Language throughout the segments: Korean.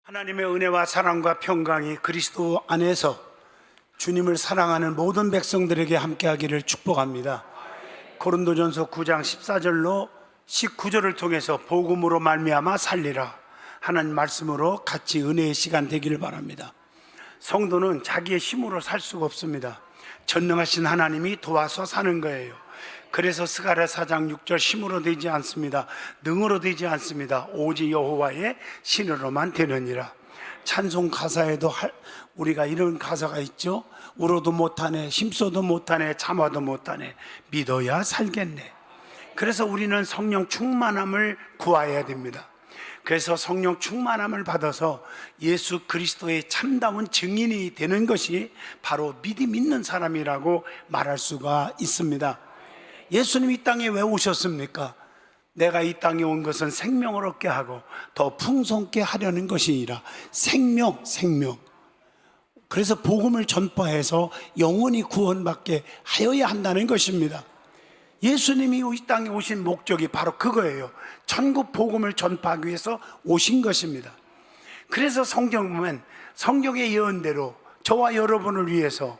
하나님의 은혜와 사랑과 평강이 그리스도 안에서 주님을 사랑하는 모든 백성들에게 함께하기를 축복합니다. 고린도전서 9장 14절로 19절을 통해서 복음으로 말미암아 살리라 하는 말씀으로 같이 은혜의 시간 되기를 바랍니다. 성도는 자기의 힘으로 살 수가 없습니다. 전능하신 하나님이 도와서 사는 거예요. 그래서 스가랴 4장 6절 힘으로 되지 않습니다. 능으로 되지 않습니다. 오직 여호와의 신으로만 되느니라. 찬송 가사에도 우리가 이런 가사가 있죠. 울어도 못하네, 힘써도 못하네, 참아도 못하네, 믿어야 살겠네. 그래서 우리는 성령 충만함을 구해야 됩니다. 그래서 성령 충만함을 받아서 예수 그리스도의 참다운 증인이 되는 것이 바로 믿음 있는 사람이라고 말할 수가 있습니다. 예수님이 이 땅에 왜 오셨습니까? 내가 이 땅에 온 것은 생명을 얻게 하고 더 풍성케 하려는 것이니라. 생명. 그래서 복음을 전파해서 영원히 구원받게 하여야 한다는 것입니다. 예수님이 이 땅에 오신 목적이 바로 그거예요. 천국 복음을 전파하기 위해서 오신 것입니다. 그래서 성경 보면 성경의 예언대로 저와 여러분을 위해서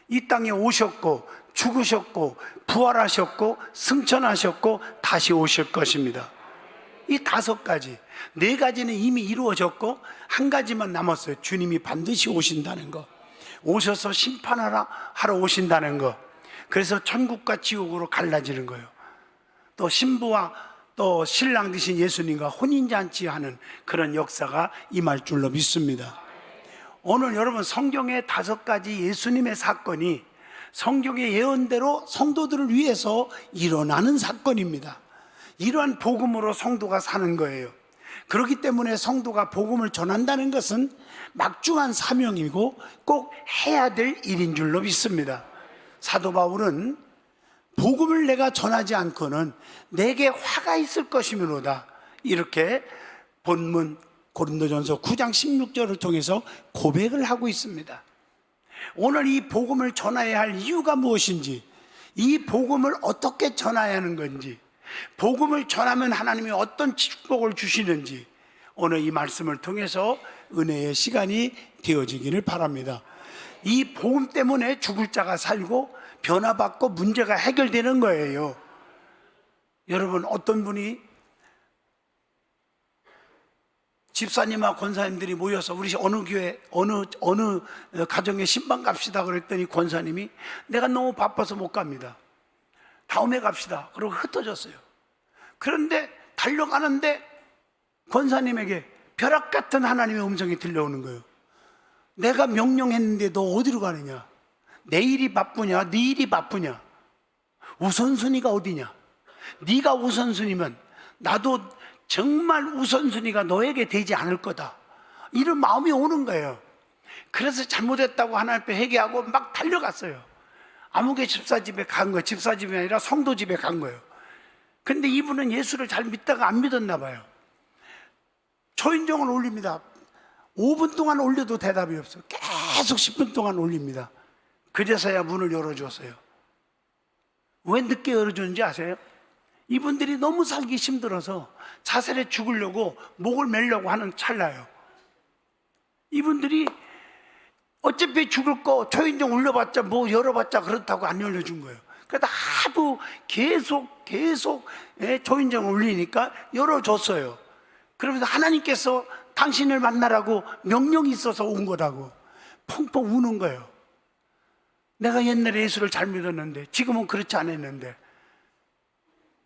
이 땅에 오셨고 죽으셨고 부활하셨고 승천하셨고 다시 오실 것입니다. 이 5가지, 4가지는 이미 이루어졌고 한 가지만 남았어요. 주님이 반드시 오신다는 것, 오셔서 심판하러 오신다는 것. 그래서 천국과 지옥으로 갈라지는 거예요. 또 신부와 또 신랑 되신 예수님과 혼인잔치하는 그런 역사가 임할 줄로 믿습니다. 오늘 여러분 성경의 5가지 예수님의 사건이 성경의 예언대로 성도들을 위해서 일어나는 사건입니다. 이러한 복음으로 성도가 사는 거예요. 그렇기 때문에 성도가 복음을 전한다는 것은 막중한 사명이고 꼭 해야 될 일인 줄로 믿습니다. 사도 바울은 복음을 내가 전하지 않고는 내게 화가 있을 것이므로다, 이렇게 본문 고린도전서 9장 16절을 통해서 고백을 하고 있습니다. 오늘 이 복음을 전해야 할 이유가 무엇인지, 이 복음을 어떻게 전해야 하는 건지, 복음을 전하면 하나님이 어떤 축복을 주시는지 오늘 이 말씀을 통해서 은혜의 시간이 되어지기를 바랍니다. 이 복음 때문에 죽을 자가 살고 변화받고 문제가 해결되는 거예요. 여러분, 어떤 분이 집사님과 권사님들이 모여서 우리 어느 교회 어느 가정에 신방 갑시다 그랬더니 권사님이 내가 너무 바빠서 못 갑니다, 다음에 갑시다 그러고 흩어졌어요. 그런데 달려가는데 권사님에게 벼락 같은 하나님의 음성이 들려오는 거예요. 내가 명령했는데 너 어디로 가느냐? 내 일이 바쁘냐? 네 일이 바쁘냐? 우선순위가 어디냐? 네가 우선순위면 나도 정말 우선순위가 너에게 되지 않을 거다, 이런 마음이 오는 거예요. 그래서 잘못했다고 하나님 앞에 회개하고 막 달려갔어요. 아무개 집사 집에 간 거예요. 집사 집이 아니라 성도 집에 간 거예요. 근데 이분은 예수를 잘 믿다가 안 믿었나 봐요. 초인종을 올립니다. 5분 동안 올려도 대답이 없어요. 계속 10분 동안 올립니다. 그제서야 문을 열어줬어요. 왜 늦게 열어줬는지 아세요? 이분들이 너무 살기 힘들어서 자살해 죽으려고 목을 매려고 하는 찰나요. 이분들이 어차피 죽을 거 초인종 올려봤자 뭐 열어봤자 그렇다고 안 열려준 거예요. 그래서 하도 계속 초인종 올리니까 열어줬어요. 그러면서 하나님께서 당신을 만나라고 명령이 있어서 온 거라고 펑펑 우는 거예요. 내가 옛날에 예수를 잘 믿었는데 지금은 그렇지 않았는데,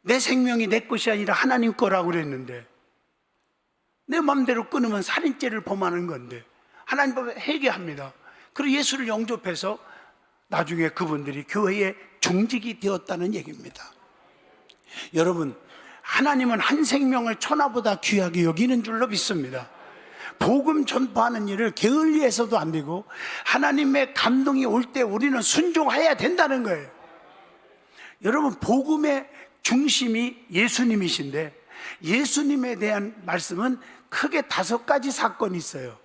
내 생명이 내 것이 아니라 하나님 거라고 그랬는데 내 마음대로 끊으면 살인죄를 범하는 건데 하나님 법에 회개합니다. 그리고 예수를 영접해서 나중에 그분들이 교회의 중직이 되었다는 얘기입니다. 여러분, 하나님은 한 생명을 천하보다 귀하게 여기는 줄로 믿습니다. 복음 전파하는 일을 게을리해서도 안 되고 하나님의 감동이 올 때 우리는 순종해야 된다는 거예요. 여러분, 복음의 중심이 예수님이신데 예수님에 대한 말씀은 크게 5가지 사건이 있어요.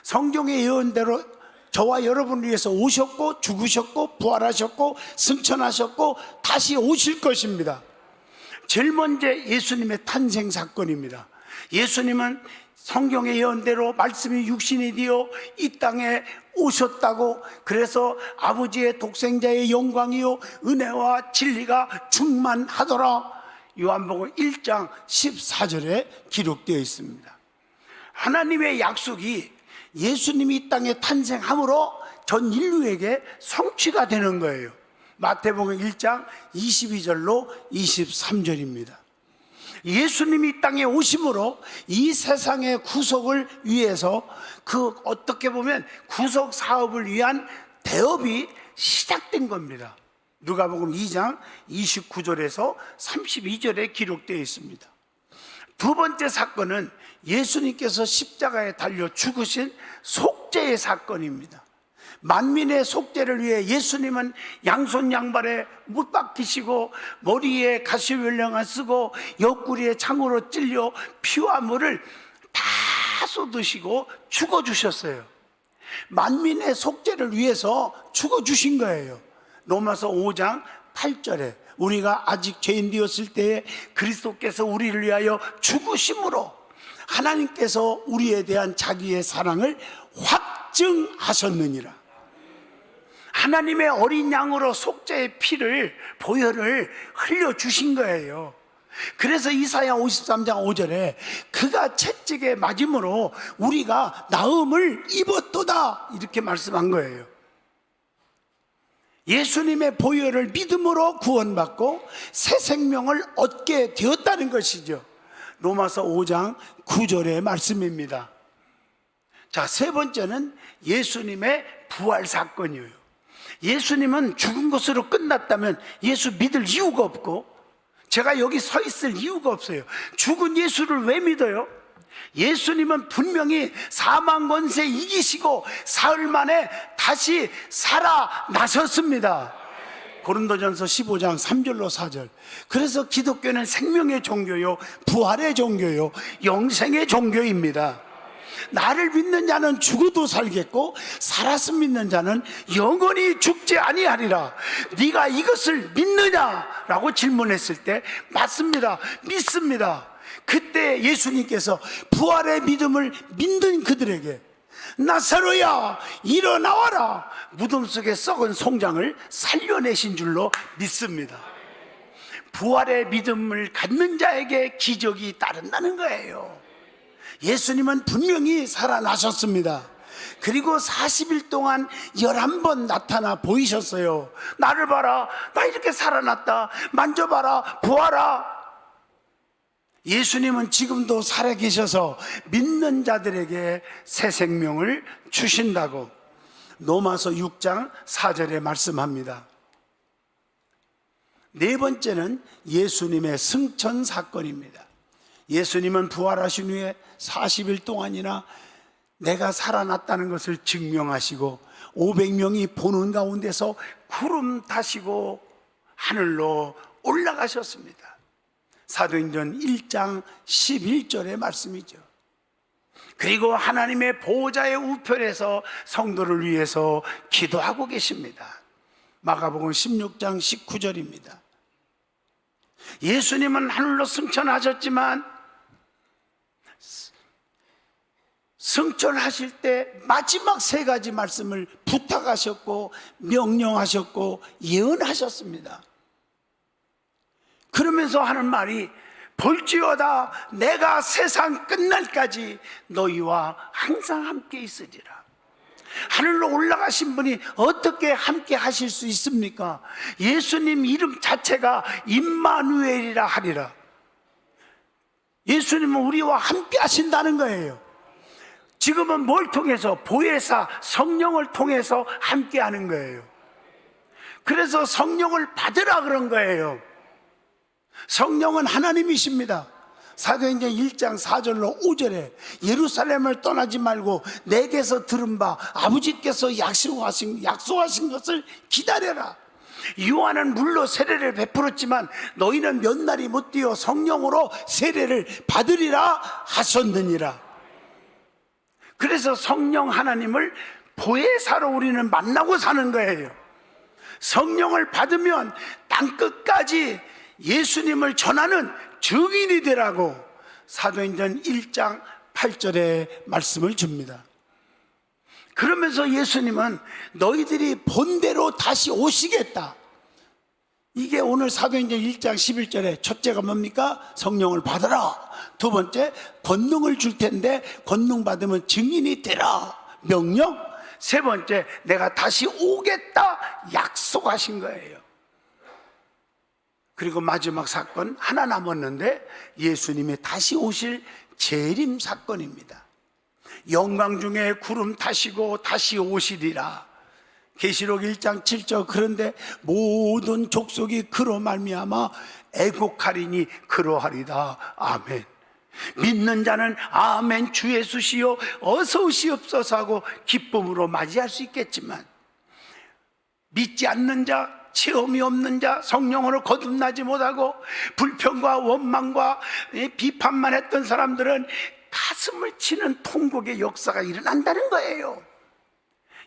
성경의 예언대로 저와 여러분을 위해서 오셨고 죽으셨고 부활하셨고 승천하셨고 다시 오실 것입니다. 제일 먼저 예수님의 탄생 사건입니다. 예수님은 성경의 예언대로 말씀이 육신이 되어 이 땅에 오셨다고, 그래서 아버지의 독생자의 영광이요 은혜와 진리가 충만하더라, 요한복음 1장 14절에 기록되어 있습니다. 하나님의 약속이 예수님이 이 땅에 탄생함으로 전 인류에게 성취가 되는 거예요. 마태복음 1장 22절로 23절입니다. 예수님이 이 땅에 오심으로 이 세상의 구속을 위해서, 그 어떻게 보면 구속 사업을 위한 대업이 시작된 겁니다. 누가복음 2장 29절에서 32절에 기록되어 있습니다. 두 번째 사건은 예수님께서 십자가에 달려 죽으신 속죄의 사건입니다. 만민의 속죄를 위해 예수님은 양손 양발에 못 박히시고 머리에 가시면령을 쓰고 옆구리에 창으로 찔려 피와 물을 다 쏟으시고 죽어주셨어요. 만민의 속죄를 위해서 죽어주신 거예요. 로마서 5장 8절에 우리가 아직 죄인 되었을 때에 그리스도께서 우리를 위하여 죽으심으로 하나님께서 우리에 대한 자기의 사랑을 확증하셨느니라. 하나님의 어린 양으로 속죄의 피를, 보혈을 흘려주신 거예요. 그래서 이사야 53장 5절에 그가 채찍에 맞음으로 우리가 나음을 입었도다, 이렇게 말씀한 거예요. 예수님의 보혈을 믿음으로 구원받고 새 생명을 얻게 되었다는 것이죠. 로마서 5장 9절의 말씀입니다. 자, 세 번째는 예수님의 부활 사건이에요. 예수님은 죽은 것으로 끝났다면 예수 믿을 이유가 없고 제가 여기 서 있을 이유가 없어요. 죽은 예수를 왜 믿어요? 예수님은 분명히 사망 권세 이기시고 사흘 만에 다시 살아나셨습니다. 고린도전서 15장 3절로 4절. 그래서 기독교는 생명의 종교요, 부활의 종교요, 영생의 종교입니다. 나를 믿는 자는 죽어도 살겠고 살아서 믿는 자는 영원히 죽지 아니하리라. 네가 이것을 믿느냐라고 질문했을 때 맞습니다, 믿습니다. 그때 예수님께서 부활의 믿음을 믿는 그들에게 나사로야 일어나와라, 무덤 속에 썩은 송장을 살려내신 줄로 믿습니다. 부활의 믿음을 갖는 자에게 기적이 따른다는 거예요. 예수님은 분명히 살아나셨습니다. 그리고 40일 동안 11번 나타나 보이셨어요. 나를 봐라, 나 이렇게 살아났다, 만져봐라, 보아라. 예수님은 지금도 살아계셔서 믿는 자들에게 새 생명을 주신다고 로마서 6장 4절에 말씀합니다. 네 번째는 예수님의 승천 사건입니다. 예수님은 부활하신 후에 40일 동안이나 내가 살아났다는 것을 증명하시고 500명이 보는 가운데서 구름 타시고 하늘로 올라가셨습니다. 사도행전 1장 11절의 말씀이죠. 그리고 하나님의 보호자의 우편에서 성도를 위해서 기도하고 계십니다. 마가복음 16장 19절입니다. 예수님은 하늘로 승천하셨지만 승천하실 때 마지막 세 가지 말씀을 부탁하셨고 명령하셨고 예언하셨습니다. 그러면서 하는 말이 볼지어다 내가 세상 끝날까지 너희와 항상 함께 있으리라. 하늘로 올라가신 분이 어떻게 함께 하실 수 있습니까? 예수님 이름 자체가 임마누엘이라 하리라. 예수님은 우리와 함께 하신다는 거예요. 지금은 뭘 통해서? 보혜사 성령을 통해서 함께 하는 거예요. 그래서 성령을 받으라 그런 거예요. 성령은 하나님이십니다. 사도행전 1장 4절로 5절에 예루살렘을 떠나지 말고 내게서 들은 바 아버지께서 약속하신 것을 기다려라. 요한은 물로 세례를 베풀었지만 너희는 몇 날이 못 되어 성령으로 세례를 받으리라 하셨느니라. 그래서 성령 하나님을 보혜사로 우리는 만나고 사는 거예요. 성령을 받으면 땅끝까지 예수님을 전하는 증인이 되라고 사도행전 1장 8절에 말씀을 줍니다. 그러면서 예수님은 너희들이 본대로 다시 오시겠다. 이게 오늘 사도행전 1장 11절에 첫째가 뭡니까? 성령을 받으라. 두 번째, 권능을 줄 텐데 권능 받으면 증인이 되라. 명령. 세 번째, 내가 다시 오겠다 약속하신 거예요. 그리고 마지막 사건 하나 남았는데 예수님이 다시 오실 재림 사건입니다. 영광 중에 구름 타시고 다시 오시리라. 계시록 1장 7절 그런데 모든 족속이 그로 말미암아 애곡하리니 그러하리다. 아멘. 믿는 자는 아멘 주 예수시여 어서 오시옵소서 하고 기쁨으로 맞이할 수 있겠지만, 믿지 않는 자, 체험이 없는 자, 성령으로 거듭나지 못하고 불평과 원망과 비판만 했던 사람들은 가슴을 치는 통곡의 역사가 일어난다는 거예요.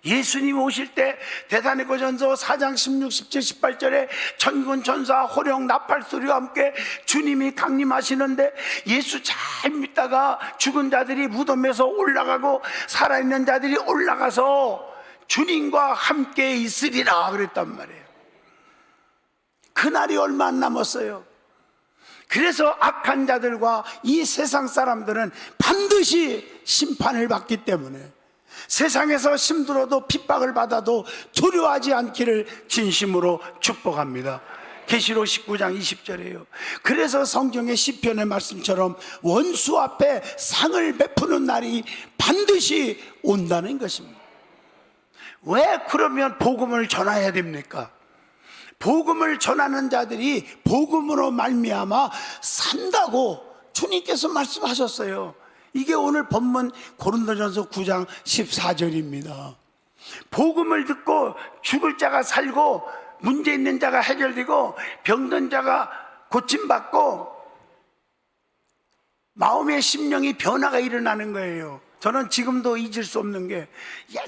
예수님 오실 때 대사로전서 4장 16, 17, 18절에 천군 천사 호령 나팔 소리와 함께 주님이 강림하시는데, 예수 잘 믿다가 죽은 자들이 무덤에서 올라가고 살아있는 자들이 올라가서 주님과 함께 있으리라 그랬단 말이에요. 그날이 얼마 안 남았어요. 그래서 악한 자들과 이 세상 사람들은 반드시 심판을 받기 때문에 세상에서 힘들어도 핍박을 받아도 두려워하지 않기를 진심으로 축복합니다. 계시록 19장 20절이에요. 그래서 성경의 시편의 말씀처럼 원수 앞에 상을 베푸는 날이 반드시 온다는 것입니다. 왜 그러면 복음을 전해야 됩니까? 복음을 전하는 자들이 복음으로 말미암아 산다고 주님께서 말씀하셨어요. 이게 오늘 본문 고린도전서 9장 14절입니다. 복음을 듣고 죽을 자가 살고 문제 있는 자가 해결되고 병든 자가 고침받고 마음의 심령이 변화가 일어나는 거예요. 저는 지금도 잊을 수 없는 게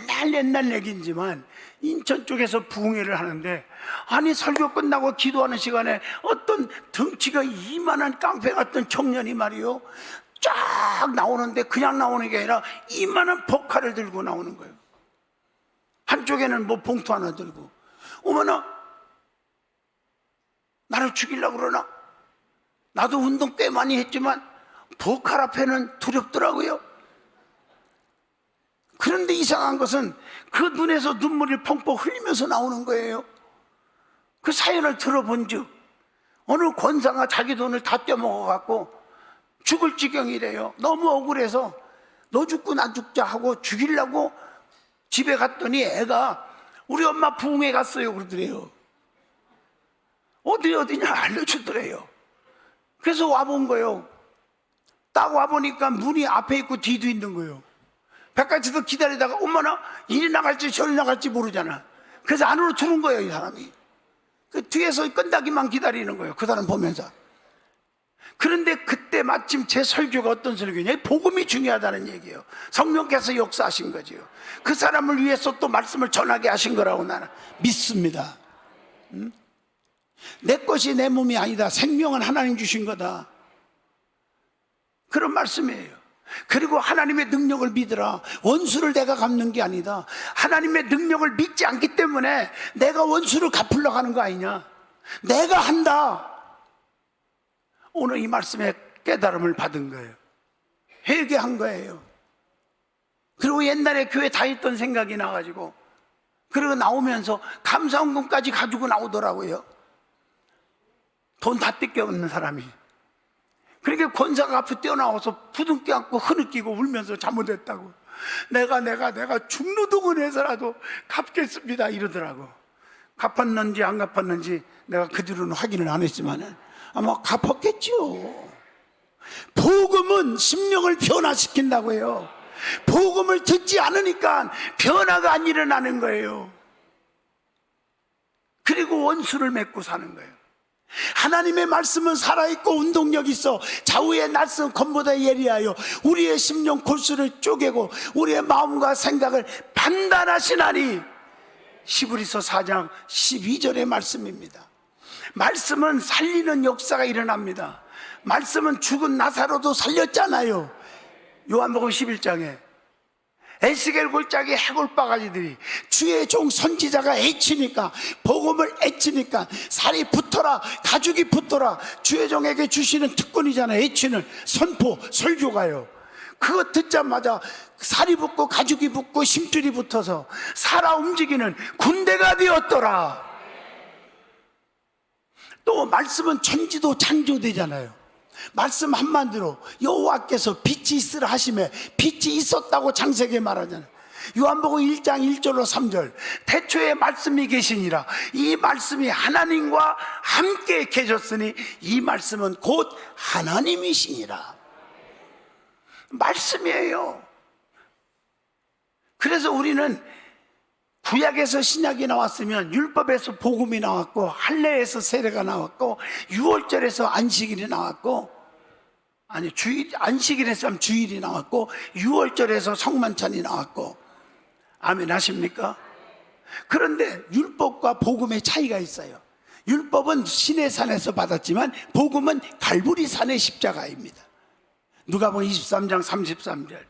옛날 얘기지만 인천 쪽에서 부흥회를 하는데, 아니 설교 끝나고 기도하는 시간에 어떤 덩치가 이만한 깡패 같은 청년이 말이요 쫙 나오는데, 그냥 나오는 게 아니라 이만한 복칼을 들고 나오는 거예요. 한쪽에는 뭐 봉투 하나 들고, 어머나 나를 죽이려고 그러나? 나도 운동 꽤 많이 했지만 복칼 앞에는 두렵더라고요. 그런데 이상한 것은 그 눈에서 눈물이 펑펑 흘리면서 나오는 거예요. 그 사연을 들어본 즉 어느 권사가 자기 돈을 다 떼먹어갖고 죽을 지경이래요. 너무 억울해서 너 죽고 나 죽자 하고 죽이려고 집에 갔더니 애가 우리 엄마 부흥회 갔어요 그러더래요. 어디냐 알려주더래요. 그래서 와본 거예요. 딱 와보니까 문이 앞에 있고 뒤도 있는 거예요. 바깥에서 기다리다가 엄마나 이리 나갈지 저리 나갈지 모르잖아. 그래서 안으로 들어온 거예요. 이 사람이 그 뒤에서 끈다기만 기다리는 거예요. 그 사람 보면서. 그런데 그때 마침 제 설교가 어떤 설교냐, 복음이 중요하다는 얘기예요. 성령께서 역사하신 거죠. 그 사람을 위해서 또 말씀을 전하게 하신 거라고 나는 믿습니다. 내 것이 내 몸이 아니다. 생명은 하나님 주신 거다. 그런 말씀이에요. 그리고 하나님의 능력을 믿으라. 원수를 내가 갚는 게 아니다. 하나님의 능력을 믿지 않기 때문에 내가 원수를 갚으려고 하는 거 아니냐. 내가 한다. 오늘 이 말씀에 깨달음을 받은 거예요. 회개한 거예요. 그리고 옛날에 교회 다녔던 생각이 나가지고, 그리고 나오면서 감사원금까지 가지고 나오더라고요. 돈 다 뜯겨없는 사람이. 그러니까 권사가 앞에 뛰어나와서 부둥켜 안고 흐느끼고 울면서 잘못했다고, 내가 중노동을 해서라도 갚겠습니다 이러더라고. 갚았는지 안 갚았는지 내가 그 뒤로는 확인을 안 했지만 아마 갚았겠죠. 복음은 심령을 변화시킨다고 해요. 복음을 듣지 않으니까 변화가 안 일어나는 거예요. 그리고 원수를 맺고 사는 거예요. 하나님의 말씀은 살아있고 운동력이 있어 좌우의 낯선 검보다 예리하여 우리의 심령 골수를 쪼개고 우리의 마음과 생각을 판단하시나니. 히브리서 4장 12절의 말씀입니다. 말씀은 살리는 역사가 일어납니다. 말씀은 죽은 나사로도 살렸잖아요. 요한복음 11장에 에스겔 골짜기 해골바가지들이 주의 종 선지자가 애치니까, 복음을 애치니까 살이 붙어라, 가죽이 붙어라. 주의 종에게 주시는 특권이잖아요. 애치는 선포, 설교가요. 그거 듣자마자 살이 붙고 가죽이 붙고 심줄이 붙어서 살아 움직이는 군대가 되었더라. 또 말씀은 천지도 창조되잖아요. 말씀 한마디로 여호와께서 빛이 있으라 하시매 빛이 있었다고 창세기에 말하잖아요. 요한복음 1장 1절로 3절, 태초에 말씀이 계시니라. 이 말씀이 하나님과 함께 계셨으니 이 말씀은 곧 하나님이시니라. 말씀이에요. 그래서 우리는 구약에서 신약이 나왔으면 율법에서 복음이 나왔고, 할례에서 세례가 나왔고, 유월절에서 안식일이 나왔고, 아니 주일, 안식일에서 하면 주일이 나왔고, 유월절에서 성만찬이 나왔고. 아멘 하십니까? 그런데 율법과 복음의 차이가 있어요. 율법은 시내산에서 받았지만 복음은 갈보리산의 십자가입니다. 누가복음 23장 33절.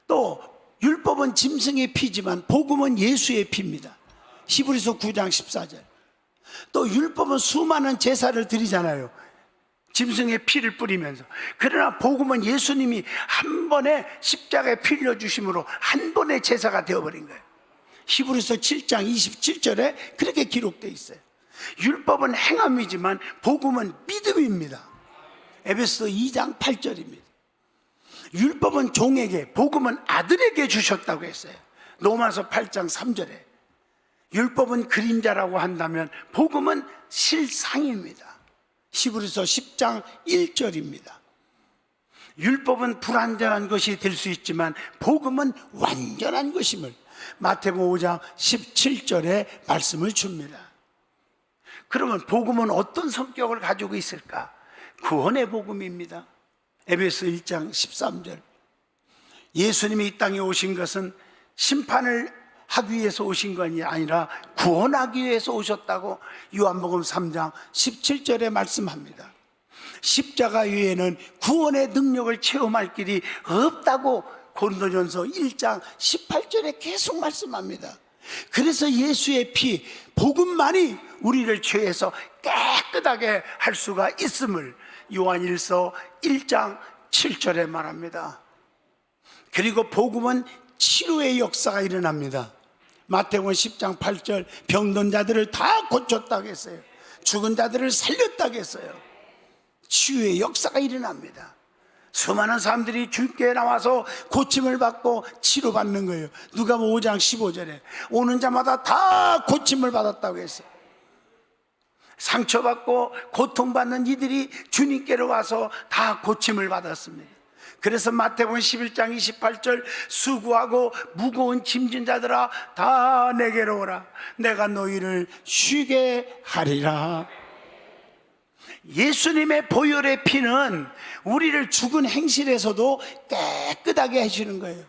또 율법은 짐승의 피지만 복음은 예수의 피입니다. 히브리서 9장 14절. 또 율법은 수많은 제사를 드리잖아요. 짐승의 피를 뿌리면서. 그러나 복음은 예수님이 한 번에 십자가에 피 흘려주심으로 한 번의 제사가 되어버린 거예요. 히브리서 7장 27절에 그렇게 기록되어 있어요. 율법은 행함이지만 복음은 믿음입니다. 에베소 2장 8절입니다. 율법은 종에게, 복음은 아들에게 주셨다고 했어요. 로마서 8장 3절에. 율법은 그림자라고 한다면 복음은 실상입니다. 히브리서 10장 1절입니다. 율법은 불완전한 것이 될 수 있지만 복음은 완전한 것임을 마태복음 5장 17절에 말씀을 줍니다. 그러면 복음은 어떤 성격을 가지고 있을까? 구원의 복음입니다. 에베소 1장 13절. 예수님이 이 땅에 오신 것은 심판을 하기 위해서 오신 것이 아니라 구원하기 위해서 오셨다고 요한복음 3장 17절에 말씀합니다. 십자가 위에는 구원의 능력을 체험할 길이 없다고 고린도전서 1장 18절에 계속 말씀합니다. 그래서 예수의 피, 복음만이 우리를 죄에서 깨끗하게 할 수가 있음을 요한일서 1장 7절에 말합니다. 그리고 복음은 치료의 역사가 일어납니다. 마태복음 10장 8절, 병든 자들을 다 고쳤다고 했어요. 죽은 자들을 살렸다고 했어요. 치유의 역사가 일어납니다. 수많은 사람들이 주께 나와서 고침을 받고 치료받는 거예요. 누가복음 5장 15절에 오는 자마다 다 고침을 받았다고 했어요. 상처받고 고통받는 이들이 주님께로 와서 다 고침을 받았습니다. 그래서 마태복음 11장 28절, 수고하고 무거운 짐진 자들아 다 내게로 오라, 내가 너희를 쉬게 하리라. 예수님의 보혈의 피는 우리를 죽은 행실에서도 깨끗하게 해주는 거예요.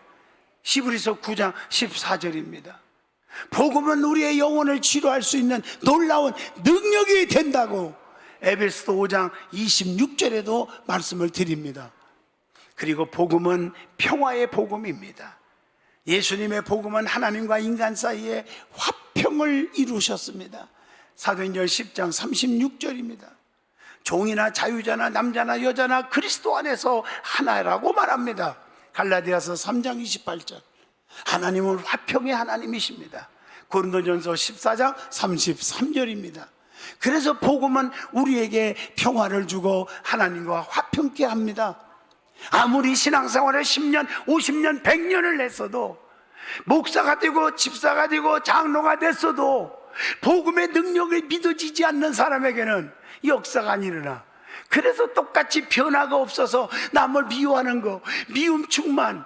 히브리서 9장 14절입니다. 복음은 우리의 영혼을 치료할 수 있는 놀라운 능력이 된다고 에베소서 5장 26절에도 말씀을 드립니다. 그리고 복음은 평화의 복음입니다. 예수님의 복음은 하나님과 인간 사이에 화평을 이루셨습니다. 사도행전 10장 36절입니다. 종이나 자유자나 남자나 여자나 그리스도 안에서 하나라고 말합니다. 갈라디아서 3장 28절. 하나님은 화평의 하나님이십니다. 고린도전서 14장 33절입니다. 그래서 복음은 우리에게 평화를 주고 하나님과 화평케 합니다. 아무리 신앙생활을 10년, 50년, 100년을 했어도, 목사가 되고 집사가 되고 장로가 됐어도 복음의 능력이 믿어지지 않는 사람에게는 역사가 안 일어나. 그래서 똑같이 변화가 없어서 남을 미워하는 거, 미움 충만,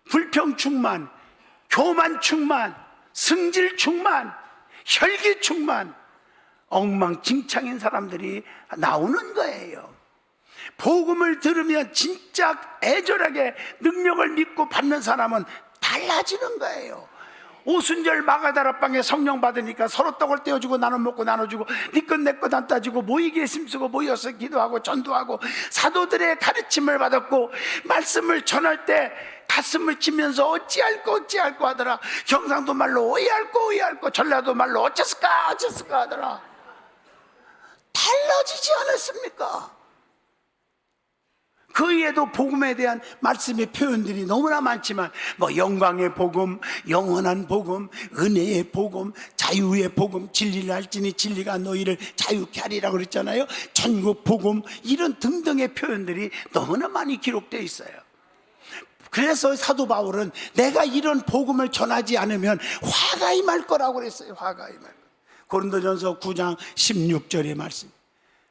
불평 충만, 교만 충만, 승질 충만, 혈기 충만, 엉망진창인 사람들이 나오는 거예요. 복음을 들으면 진짜 애절하게 능력을 믿고 받는 사람은 달라지는 거예요. 오순절 마가다락방에 성령 받으니까 서로 떡을 떼어주고 나눠 먹고 나눠주고 니것 내것 안 따지고 모이기에 힘쓰고 모여서 기도하고 전도하고 사도들의 가르침을 받았고 말씀을 전할 때 가슴을 치면서 어찌할꼬 하더라. 경상도 말로 오이할꼬 전라도 말로 어째을까 하더라. 달라지지 않았습니까? 그 위에도 복음에 대한 말씀의 표현들이 너무나 많지만 영광의 복음, 영원한 복음, 은혜의 복음, 자유의 복음, 진리를 알지니 진리가 너희를 자유케 하리라고 그랬잖아요. 전국 복음, 이런 등등의 표현들이 너무나 많이 기록되어 있어요. 그래서 사도 바울은 내가 이런 복음을 전하지 않으면 화가 임할 거라고 그랬어요. 화가 임할 거. 고린도전서 9장 16절의 말씀.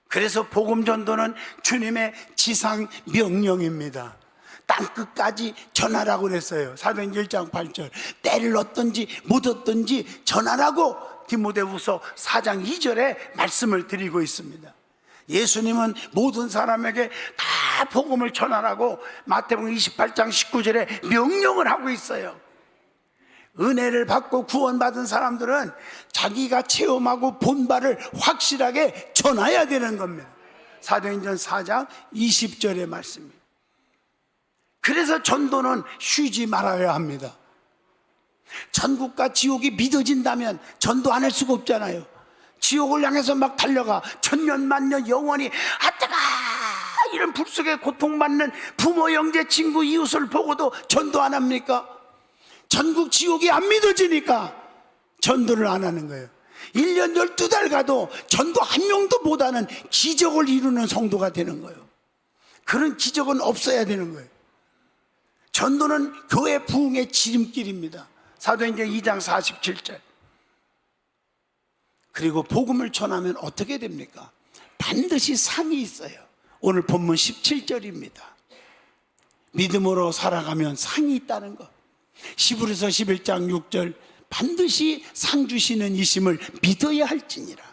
그래서 복음 전도는 주님의 지상 명령입니다. 땅끝까지 전하라고 그랬어요. 사도행전 1장 8절. 때를 얻든지 못 얻든지 전하라고 디모데후서 4장 2절에 말씀을 드리고 있습니다. 예수님은 모든 사람에게 다 복음을 전하라고 마태복음 28장 19절에 명령을 하고 있어요. 은혜를 받고 구원받은 사람들은 자기가 체험하고 본 바를 확실하게 전해야 되는 겁니다. 사도행전 4장 20절의 말씀입니다. 그래서 전도는 쉬지 말아야 합니다. 천국과 지옥이 믿어진다면 전도 안 할 수가 없잖아요. 지옥을 향해서 막 달려가 천년 만년 영원히 아따가 이런 불속에 고통받는 부모, 형제, 친구, 이웃을 보고도 전도 안 합니까? 전국 지옥이 안 믿어지니까 전도를 안 하는 거예요. 1년 12달 가도 전도 한 명도 못하는 기적을 이루는 성도가 되는 거예요. 그런 기적은 없어야 되는 거예요. 전도는 교회 부흥의 지름길입니다. 사도행전 2장 47절. 그리고 복음을 전하면 어떻게 됩니까? 반드시 상이 있어요. 오늘 본문 17절입니다. 믿음으로 살아가면 상이 있다는 것. 히브리서 11장 6절. 반드시 상 주시는 이심을 믿어야 할지니라.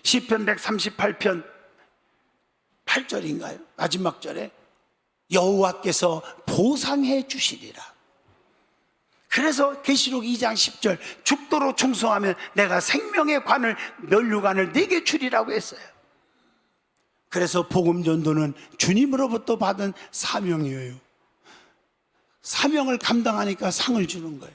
시편 138편 8절인가요? 마지막 절에 여호와께서 보상해 주시리라. 그래서 계시록 2장 10절 죽도록 충성하면 내가 생명의 관을 면류관을 내게 주리라고 했어요. 그래서 복음 전도는 주님으로부터 받은 사명이에요. 사명을 감당하니까 상을 주는 거예요.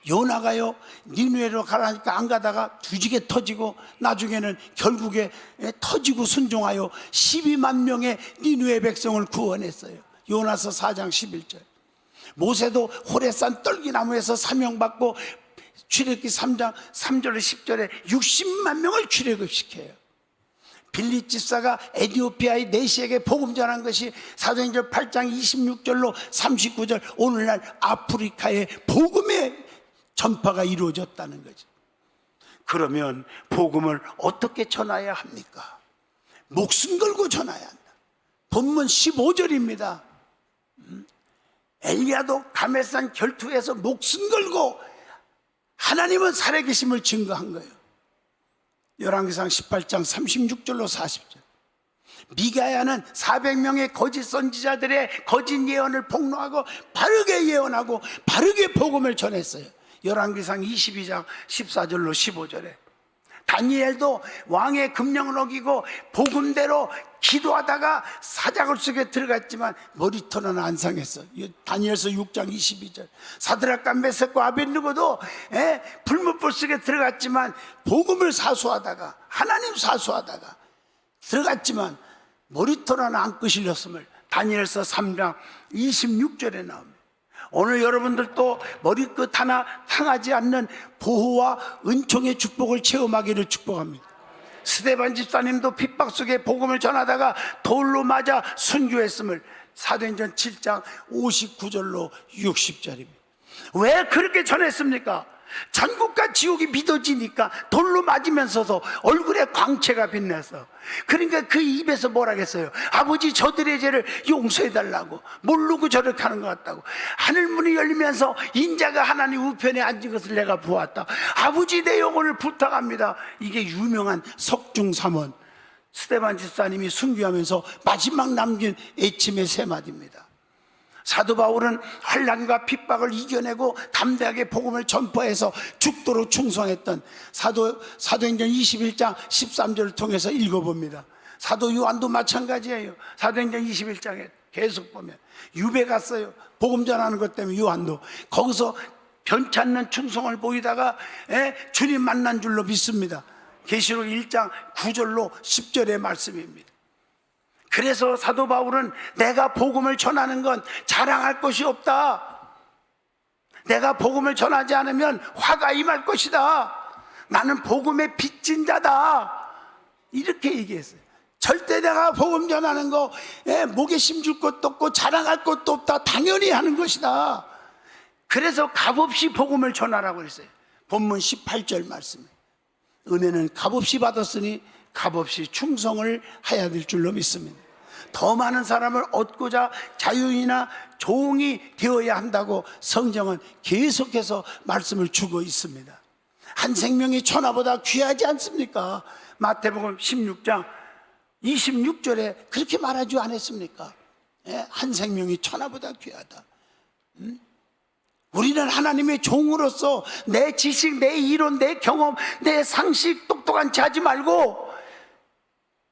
요나가요 니느웨로 가라니까 안 가다가 뒤지게 터지고 나중에는 결국에 터지고 순종하여 12만 명의 니느웨 백성을 구원했어요. 요나서 4장 11절. 모세도 호레산 떨기나무에서 사명받고 출애굽기 3장 3절에 10절에 60만 명을 출애굽시켜요. 빌립 집사가 에티오피아의 내시에게 복음 전한 것이 사도행전 8장 26절로 39절 오늘날 아프리카의 복음의 전파가 이루어졌다는 거죠. 그러면 복음을 어떻게 전해야 합니까? 목숨 걸고 전해야 한다. 본문 15절입니다. 엘리야도 가멜산 결투에서 목숨 걸고 하나님은 살아계심을 증거한 거예요. 열왕기상 18장 36절로 40절. 미가야는 400명의 거짓 선지자들의 거짓 예언을 폭로하고 바르게 예언하고 바르게 복음을 전했어요. 열왕기상 22장 14절로 15절에 다니엘도 왕의 금령을 어기고 복음대로 기도하다가 사자굴 속에 들어갔지만 머리털은 안 상했어. 다니엘서 6장 22절. 사드락과 메삭과 아벳느고도 불못불 속에 들어갔지만 복음을 사수하다가 하나님 사수하다가 들어갔지만 머리털은 안 끄실렸음을 다니엘서 3장 26절에 나옵니다. 오늘 여러분들도 머리끝 하나 상하지 않는 보호와 은총의 축복을 체험하기를 축복합니다. 스데반 집사님도 핍박 속에 복음을 전하다가 돌로 맞아 순교했음을 사도행전 7장 59절로 60절입니다. 왜 그렇게 전했습니까? 전국과 지옥이 믿어지니까 돌로 맞으면서도 얼굴에 광채가 빛나서, 그러니까 그 입에서 뭐라겠어요? 아버지 저들의 죄를 용서해달라고, 모르고 저렇게 하는 것 같다고. 하늘문이 열리면서 인자가 하나님 우편에 앉은 것을 내가 보았다. 아버지 내 영혼을 부탁합니다. 이게 유명한 석중삼원 스데반 집사님이 순교하면서 마지막 남긴 애침의 세 마디입니다. 사도 바울은 환난과 핍박을 이겨내고 담대하게 복음을 전파해서 죽도록 충성했던 사도행전 21장 13절을 통해서 읽어봅니다. 사도 요한도 마찬가지예요. 사도행전 21장에 계속 보면 유배 갔어요. 복음 전하는 것 때문에 요한도 거기서 변치 않는 충성을 보이다가 주님 만난 줄로 믿습니다. 계시록 1장 9절로 10절의 말씀입니다. 그래서 사도 바울은 내가 복음을 전하는 건 자랑할 것이 없다. 내가 복음을 전하지 않으면 화가 임할 것이다. 나는 복음의 빚진 자다. 이렇게 얘기했어요. 절대 내가 복음 전하는 거 목에 심줄 것도 없고 자랑할 것도 없다. 당연히 하는 것이다. 그래서 값없이 복음을 전하라고 했어요. 본문 18절 말씀에 은혜는 값없이 받았으니 값없이 충성을 해야 될 줄로 믿습니다. 더 많은 사람을 얻고자 자유인이나 종이 되어야 한다고 성경은 계속해서 말씀을 주고 있습니다. 한 생명이 천하보다 귀하지 않습니까? 마태복음 16장 26절에 그렇게 말하지 않았습니까? 한 생명이 천하보다 귀하다. 우리는 하나님의 종으로서 내 지식, 내 이론, 내 경험, 내 상식 똑똑한 체 하지 말고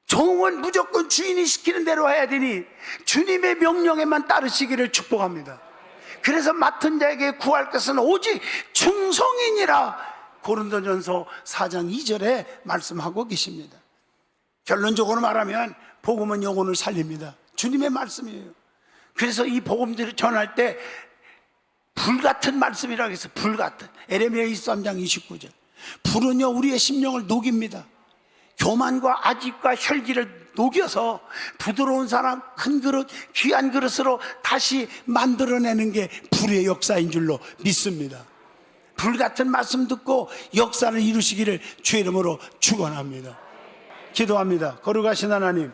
종은 무조건 주인이 시키는 대로 해야 되니 주님의 명령에만 따르시기를 축복합니다. 그래서 맡은 자에게 구할 것은 오직 충성이니라 고린도전서 4장 2절에 말씀하고 계십니다. 결론적으로 말하면 복음은 영혼을 살립니다. 주님의 말씀이에요. 그래서 이 복음들을 전할 때 불같은 말씀이라고 해서 불같은 에레미야 23장 29절 불은요 우리의 심령을 녹입니다. 교만과 아집과 혈기를 녹여서 부드러운 사람 큰 그릇 귀한 그릇으로 다시 만들어내는 게 불의 역사인 줄로 믿습니다. 불같은 말씀 듣고 역사를 이루시기를 주의 이름으로 축원합니다. 기도합니다. 거룩하신 하나님,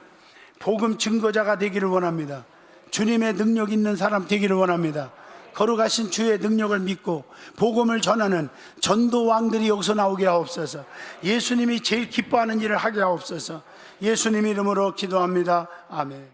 복음 증거자가 되기를 원합니다. 주님의 능력 있는 사람 되기를 원합니다. 거룩하신 주의 능력을 믿고 복음을 전하는 전도왕들이 여기서 나오게 하옵소서. 예수님이 제일 기뻐하는 일을 하게 하옵소서. 예수님 이름으로 기도합니다. 아멘.